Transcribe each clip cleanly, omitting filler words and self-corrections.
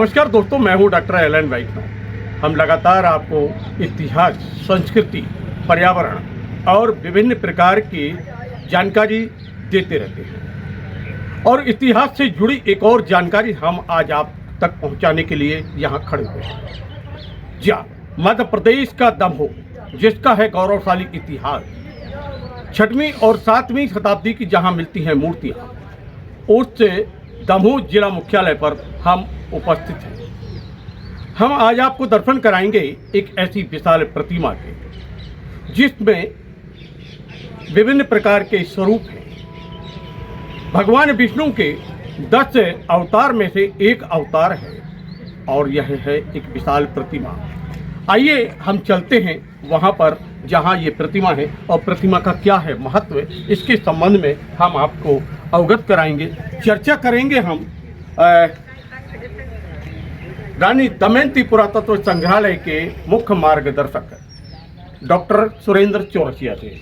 नमस्कार दोस्तों, मैं हूं डॉक्टर एलन वैष्णव। हम लगातार आपको इतिहास, संस्कृति, पर्यावरण और विभिन्न प्रकार की जानकारी देते रहते हैं और इतिहास से जुड़ी एक और जानकारी हम आज आप तक पहुंचाने के लिए यहां खड़े हुए हैं। जहाँ मध्य प्रदेश का दमोह, जिसका है गौरवशाली इतिहास, 6वीं और 7वीं शताब्दी की जहां मिलती हैं मूर्तियां, उससे दमोह जिला मुख्यालय पर हम उपस्थित हैं। हम आज आपको दर्शन कराएंगे एक ऐसी विशाल प्रतिमा के, जिसमें विभिन्न प्रकार के स्वरूप हैं। भगवान विष्णु के 10 अवतार में से एक अवतार है और यह है एक विशाल प्रतिमा। आइए हम चलते हैं वहाँ पर जहाँ ये प्रतिमा है और प्रतिमा का क्या है महत्व, इसके संबंध में हम आपको अवगत कराएंगे। चर्चा करेंगे हम रानी दमयंती पुरातत्व संग्रहालय के मुख्य मार्गदर्शक डॉक्टर सुरेंद्र चौरसिया से।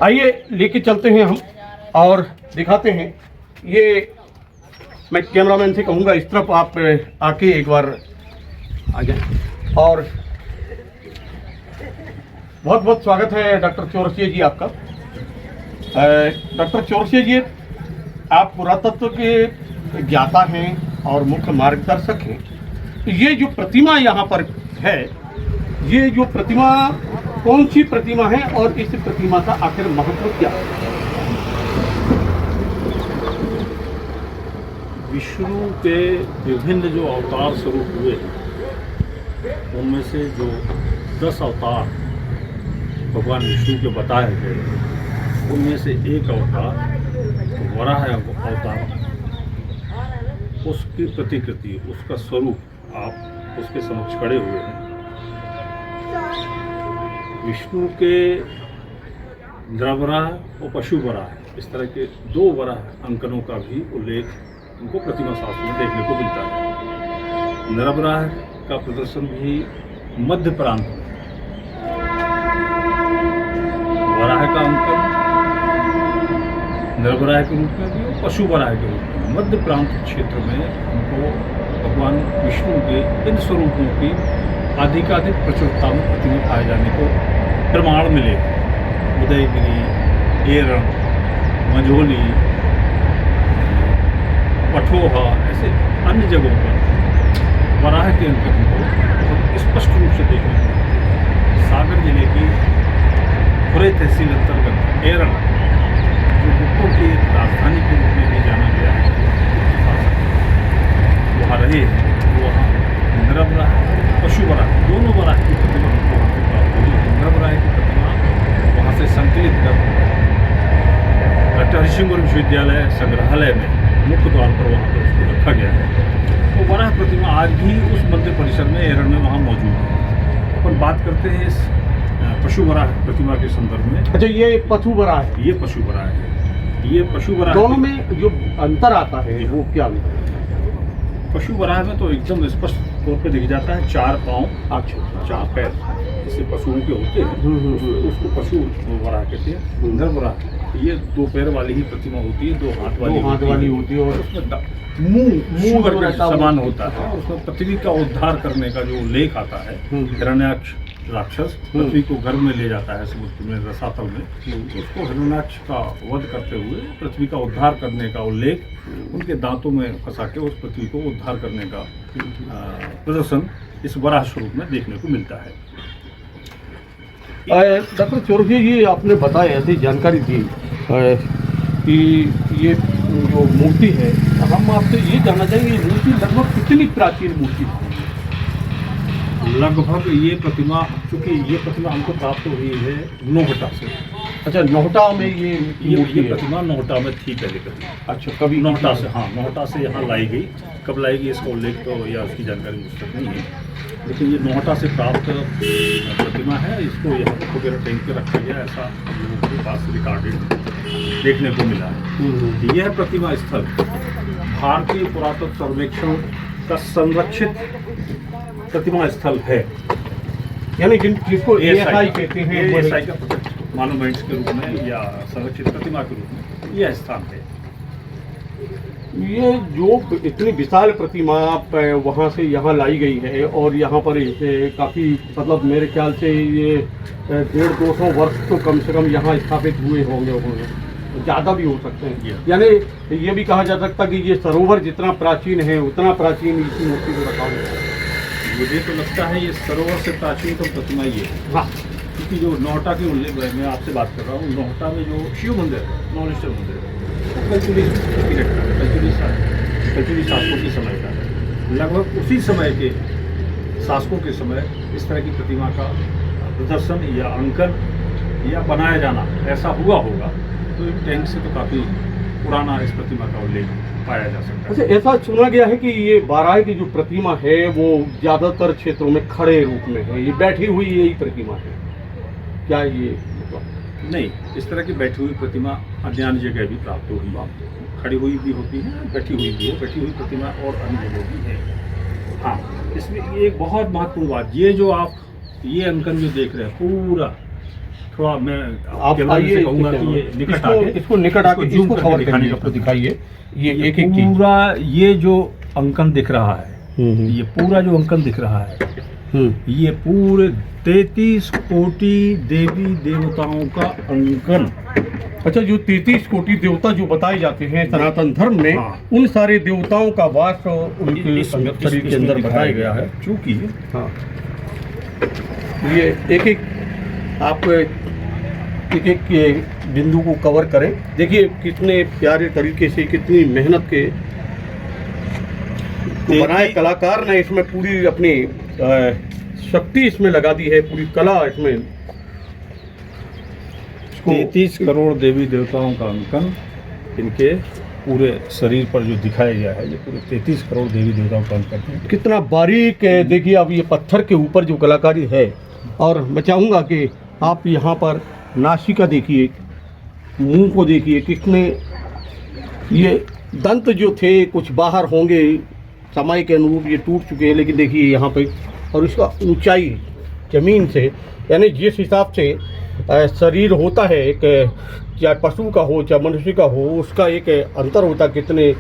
आइए लेके चलते हैं हम और दिखाते हैं। ये मैं कैमरामैन से कहूँगा इस तरफ आप आके एक बार आ जाए। और बहुत बहुत स्वागत है डॉक्टर चौरसिया जी आपका। डॉक्टर चौरसिया जी, आप पुरातत्व के ज्ञाता हैं और मुख्य मार्गदर्शक हैं। ये जो प्रतिमा यहाँ पर है, ये जो प्रतिमा कौन सी प्रतिमा है और इस प्रतिमा का आखिर महत्व क्या है? विष्णु के विभिन्न जो अवतार स्वरूप हुए, उनमें से जो 10 अवतार भगवान विष्णु के बताए गए, उनमें से एक अवतार वराह अवतार, उसकी प्रतिकृति, उसका स्वरूप आप उसके समक्ष खड़े हुए हैं। विष्णु के नरवराह और पशु वराह, इस तरह के 2 वराह अंकनों का भी उल्लेख उनको प्रतिमा शास्त्र में देखने को मिलता है। नरवराह का प्रदर्शन भी मध्य प्रांत में, वराह का अंकन नरवराह के रूप में भी और पशु वराह के रूप में मध्य प्रांत क्षेत्र में हमको भगवान विष्णु के इन स्वरूपों की अधिकाधिक प्रचुरता में प्रतिमा पाए जाने को प्रमाण मिले। उदयगिरी, एरन, मंझोली, पठोहा, ऐसे अन्य जगहों पर वराह के अंकन को बहुत स्पष्ट रूप से देखने को मिले। सागर जिले की खुरे तहसील अंतर्गत एरन, जो गुप्तों की राजधानी के रूप में भी जाना गया है, वहाँ रहे हैं। वहाँ नरवराह, पशु वराह, दोनों वराह की प्रतिमा हमको वहाँ से प्राप्त हुई है। नरवराह की प्रतिमा वहाँ से संकलित कर डॉक्टर हरिशंकर विश्वविद्यालय संग्रहालय में मुख्य द्वार पर वहाँ पर उसको रखा गया है। तो वराह प्रतिमा आज भी उस मंदिर परिसर में एरन में वहाँ मौजूद है। अपन बात करते हैं इस पशु वराह प्रतिमा के संदर्भ में। अच्छा, ये पशु वराह है? ये पशु वराह है। ये पशु वराह, दोनों में जो अंतर आता है वो क्या है? पशु वराह में तो एकदम स्पष्ट तौर पे दिख जाता है 4 पाँव, अच्छा, 4 पैर जैसे पशुओं के होते हैं, उसको पशु वराह कहते हैं। नर वराह ये 2 पैर वाली ही प्रतिमा होती है, 2 हाथ वाली होती है और उसमें मुंह करके समान होता है। उसमें पृथ्वी का उद्धार करने का जो उल्लेख आता है, हिरण्याक्ष राक्षस पृथ्वी को गर्भ में ले जाता है समुद्र में, रसातल में, उसको हिरण्याक्ष का वध करते हुए पृथ्वी का उद्धार करने का उल्लेख उनके दांतों में फंसा के उस पृथ्वी को उद्धार करने का प्रदर्शन इस वराह स्वरूप में देखने को मिलता है। डॉक्टर चौरसिया जी, आपने बताया, ऐसी जानकारी दी कि ये जो मूर्ति है, हम आपसे ये जानना चाहेंगे, ये मूर्ति लगभग कितनी प्राचीन मूर्ति है? लगभग ये प्रतिमा, चूँकि ये प्रतिमा हमको प्राप्त हुई है नौहटा से। अच्छा, नौहटा में ये प्रतिमा नौहटा में थी पहले कभी। अच्छा, कभी नौहटा से, हाँ, नौहटा से यहाँ लाई गई। कब लाई गई इसका उल्लेख तो या उसकी जानकारी मुझ तक नहीं है, लेकिन ये नौहटा से प्राप्त प्रतिमा है। इसको यहाँ वगैरह टेंक के रखा गया, ऐसा हम लोगों के पास रिकॉर्डेड देखने को मिला है। यह प्रतिमा स्थल भारतीय पुरातत्व सर्वेक्षण का संरक्षित प्रतिमा स्थल है, यानी जिसको ASI कहते हैं, ASI का मॉन्यूमेंट्स के रूप में या संरक्षित प्रतिमा के रूप में यह स्थान है। ये जो इतनी विशाल प्रतिमा वहाँ से यहाँ लाई गई है और यहाँ पर इसे काफ़ी मतलब मेरे ख्याल से ये 150-200 वर्ष तो कम से कम यहाँ स्थापित हुए होंगे ज़्यादा भी हो सकते हैं। यानी ये भी कहा जा सकता कि ये सरोवर जितना प्राचीन है उतना प्राचीन इसी मूर्ति को रखा हुआ है। मुझे तो लगता है ये सरोवर से प्राचीन तो प्रतिमा ये है। हाँ, क्योंकि जो नौहटा की मैं आपसे बात कर रहा हूँ, नौहटा में जो शिव मंदिर है, नौलेश्वर मंदिर है, कल्चुली शासकों के समय का है। लगभग उसी समय के शासकों के समय इस तरह की प्रतिमा का प्रदर्शन या अंकन या बनाया जाना ऐसा हुआ होगा, तो एक टैंक से तो काफ़ी पुराना इस प्रतिमा का उल्लेख पाया जा सकता है। अच्छा, ऐसा सुना गया है कि ये बाराही की जो प्रतिमा है वो ज़्यादातर क्षेत्रों में खड़े रूप में है, ये बैठी हुई यही प्रतिमा है, क्या ये नहीं, इस तरह की बैठी हुई प्रतिमा अन्य जगह भी प्राप्त हुई, खड़ी हुई भी होती है, बैठी हुई भी है, बैठी हुई प्रतिमा और अन्य जगह भी है। हाँ, इसमें ये एक बहुत महत्वपूर्ण बात, ये जो आप ये अंकन जो देख रहे हैं पूरा, थोड़ा मैं आप आइए कहूँगा कि ये निकट आके इसको निकट आके इसको कवर करने का दिखाइए। ये एक एक पूरा ये जो अंकन दिख रहा है, ये पूरा जो अंकन दिख रहा है, ये पूरे 33 कोटि देवी देवताओं का अंकन। अच्छा, जो 33 कोटि देवता जो बताए जाते हैं सनातन धर्म में, हाँ। उन सारे देवताओं का वास उनके शरीर के अंदर बताया गया है। चूंकि हाँ, ये एक एक आप एक एक के बिंदु को कवर करें। देखिए कितने प्यारे तरीके से, कितनी मेहनत के बनाए कलाकार ने इसमें पूरी अपनी शक्ति इसमें लगा दी है, पूरी कला इसमें। 33 करोड़ देवी देवताओं का अंकन इनके पूरे शरीर पर जो दिखाया गया है, ये पूरे 33 करोड़ देवी देवताओं का अंकन है। कितना बारीक है। देखिए अब ये पत्थर के ऊपर जो कलाकारी है, और मैं चाहूँगा कि आप यहाँ पर नासिका देखिए, मुंह को देखिए, कितने ये दंत जो थे कुछ बाहर होंगे, समय के अनुरूप ये टूट चुके हैं, लेकिन देखिए यहाँ पे, और इसका ऊंचाई ज़मीन से, यानी जिस हिसाब से शरीर होता है एक, चाहे पशु का हो चाहे मनुष्य का हो, उसका एक अंतर होता है। कितने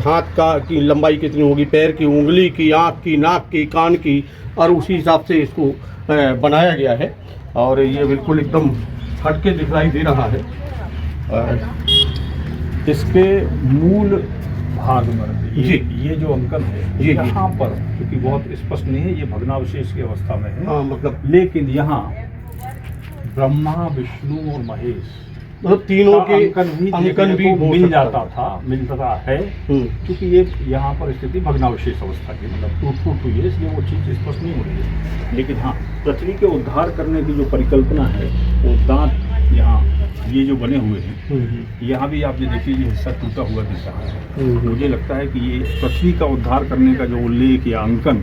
हाथ का की लंबाई कितनी होगी, पैर की उंगली की, आँख की, नाक की, कान की, और उसी हिसाब से इसको बनाया गया है। और ये बिल्कुल एकदम हटके दिखाई दे रहा है। इसके मूल भाग में ये जो अंकन है, जी, यहाँ पर क्योंकि बहुत स्पष्ट नहीं है, ये भग्नावशेष की अवस्था में है। हाँ, मतलब लेकिन यहाँ ब्रह्मा, विष्णु और महेश मतलब तीनों के अंकन भी मिल जाता था, मिलता है। क्योंकि ये यहाँ पर स्थिति भग्नावशेष अवस्था की, मतलब टूट हुई है, इसलिए वो चीज़ स्पष्ट नहीं हो रही है। लेकिन हाँ, पृथ्वी के उद्धार करने की जो परिकल्पना है, वो दांत यहाँ ये जो बने हुए हैं, यहाँ भी आपने देखिए ये हिस्सा टूटा हुआ दिख रहा है। मुझे लगता है कि ये पृथ्वी का उद्धार करने का जो उल्लेख या अंकन,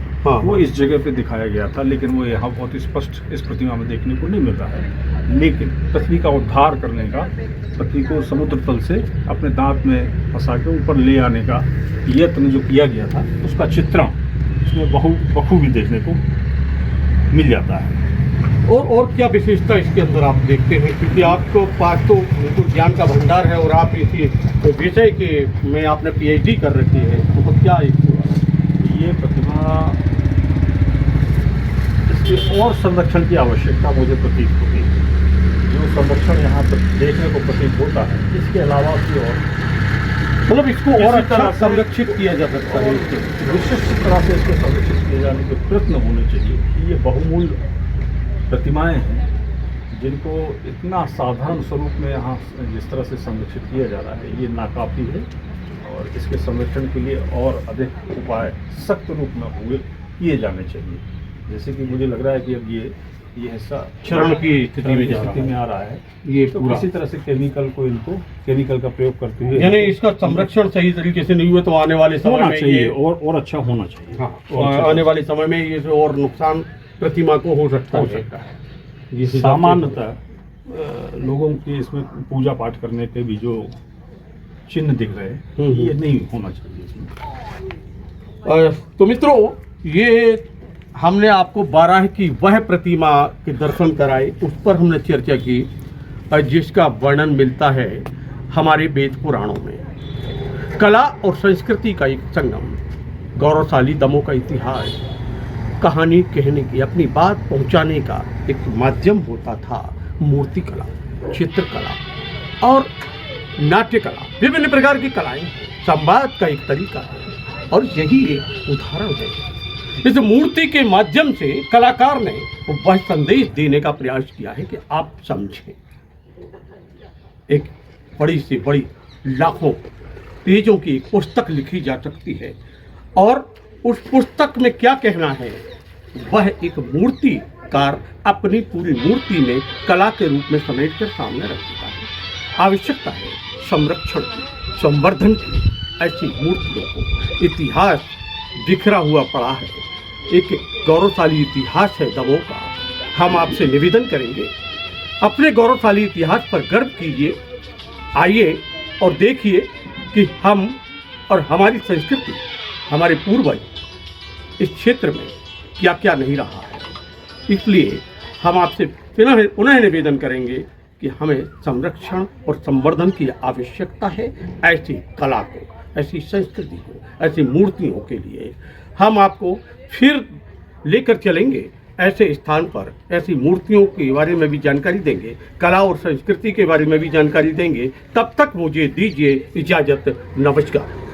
वो इस जगह पे दिखाया गया था, लेकिन वो यहाँ बहुत स्पष्ट इस प्रतिमा में देखने को नहीं मिल रहा है। लेकिन पृथ्वी का उद्धार करने का, पृथ्वी को समुद्र तल से अपने दांत में फंसा के ऊपर ले आने का यत्न जो किया गया था, उसका चित्रण इसमें बखूबी देखने को मिल जाता है। और क्या विशेषता इसके अंदर आप देखते हैं, क्योंकि आपको पास तो ज्ञान का भंडार है और आप इसी विषय के में आपने PhD कर रखी है, तो क्या ये प्रतिमा, इसके और संरक्षण की आवश्यकता मुझे प्रतीत होती है। जो संरक्षण यहाँ पर देखने को प्रतीत होता है, इसके अलावा भी और मतलब इसको और अच्छा संरक्षित किया जा सकता है, विशिष्ट तरह से इसको संरक्षित किए जाने के प्रयत्न होने चाहिए। ये बहुमूल्य प्रतिमाएं हैं जिनको इतना साधारण स्वरूप में यहाँ जिस तरह से संरक्षित किया जा रहा है, ये नाकाफी है। और इसके संरक्षण के लिए और अधिक उपाय सख्त रूप में हुए किए जाने चाहिए। जैसे कि मुझे लग रहा है कि अब ये हिस्सा क्षरण की स्थिति में आ रहा है, ये तो किसी तरह से केमिकल का प्रयोग करते हुए, यानी इसका संरक्षण सही तरीके से नहीं हुआ तो आने वाले समय में चाहिए और अच्छा होना चाहिए। हाँ, आने वाले समय में ये और नुकसान प्रतिमा को हो सकता है। सामान्यतः लोगों के इसमें पूजा पाठ करने के भी जो चिन्ह दिख रहे हैं, ये नहीं होना चाहिए इसमें। तो मित्रों, ये हमने आपको बाराही की वह प्रतिमा के दर्शन कराए, उस पर हमने चर्चा की जिसका वर्णन मिलता है हमारे वेद पुराणों में। कला और संस्कृति का एक संगम, गौरवशाली दमोह का इतिहास कहानी कहने की, अपनी बात पहुंचाने का एक माध्यम होता था। मूर्ति कला, चित्रकला और नाट्य कला, विभिन्न प्रकार की कलाएं संवाद का एक तरीका है और यही एक उदाहरण है। इस मूर्ति के माध्यम से कलाकार ने वह संदेश देने का प्रयास किया है कि आप समझें। एक बड़ी से बड़ी लाखों पेजों की एक पुस्तक लिखी जा सकती है और उस पुस्तक में क्या कहना है, वह एक मूर्तिकार अपनी पूरी मूर्ति में कला के रूप में समेट कर सामने रख देता है। आवश्यकता है संरक्षण की, संवर्धन की। ऐसी मूर्तियों को, इतिहास बिखरा हुआ पड़ा है, एक गौरवशाली इतिहास है दमोह का। हम आपसे निवेदन करेंगे, अपने गौरवशाली इतिहास पर गर्व कीजिए। आइए और देखिए कि हम और हमारी संस्कृति, हमारे पूर्वज इस क्षेत्र में क्या क्या नहीं रहा है। इसलिए हम आपसे पुनः निवेदन करेंगे कि हमें संरक्षण और संवर्धन की आवश्यकता है। ऐसी कला को, ऐसी संस्कृति को, ऐसी मूर्तियों के लिए हम आपको फिर लेकर चलेंगे ऐसे स्थान पर, ऐसी मूर्तियों के बारे में भी जानकारी देंगे, कला और संस्कृति के बारे में भी जानकारी देंगे। तब तक मुझे दीजिए इजाज़त। नमस्कार।